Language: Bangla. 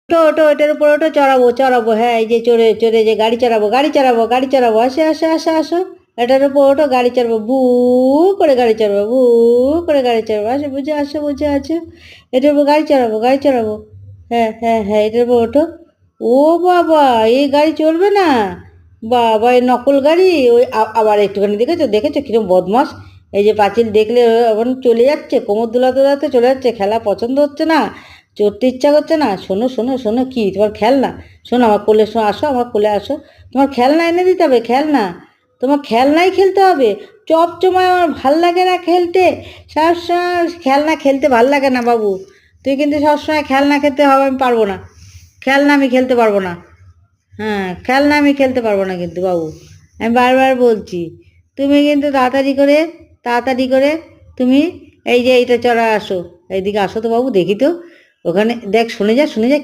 ওঠো ওঠো, এটার উপর ওঠো, চড়াবো চড়াবো, হ্যাঁ এই যে চড়ে চড়ে যে গাড়ি চালাবো গাড়ি চালাবো গাড়ি চালাবো, আসো আসো আসো আসো, এটার উপর ওঠো, গাড়ি চালাবো, ভু করে গাড়ি চালাবো, ভু করে গাড়ি চালাবো, আসো বুঝে আসো বুঝে আছো, এটার উপর গাড়ি চালাবো গাড়ি চালাবো, হ্যাঁ হ্যাঁ হ্যাঁ এটার উপর ওঠো। ও বাবা, এই গাড়ি চলবে না, বাবা এই নকল গাড়ি, ওই আবার একটুখানি দেখেছো দেখেছো কিরকম বদমাস, এই যে পাঁচিল দেখলে আবার চলে যাচ্ছে, কোমর দোলাতে দোলাতে চলে যাচ্ছে, খেলা পছন্দ হচ্ছে না, চড়তে ইচ্ছা করছে না, শোনো শোনো শোনো, কি তোমার খেলনা, শোনো আমার কোলে, শোনো আসো আমার কোলে আসো, তোমার খেলনা এনে দিতে হবে, খেলনা, তোমার খেলনাই খেলতে হবে, চপচমায় আমার ভাল লাগে না খেলতে, সবসময় খেলনা খেলতে ভাল লাগে না বাবু, তুই কিন্তু সবসময় খেলনা খেলতে হবে, আমি পারবো না, খেলনা আমি খেলতে পারবো না, হ্যাঁ খেলনা আমি খেলতে পারবো না কিন্তু বাবু, আমি বারবার বলছি, তুমি কিন্তু তাড়াতাড়ি করে তুমি এই যে এইটা চড়া আসো, এইদিকে আসো তো বাবু, দেখি তো, ওখানে দেখ, শুনে যা শুনে যা।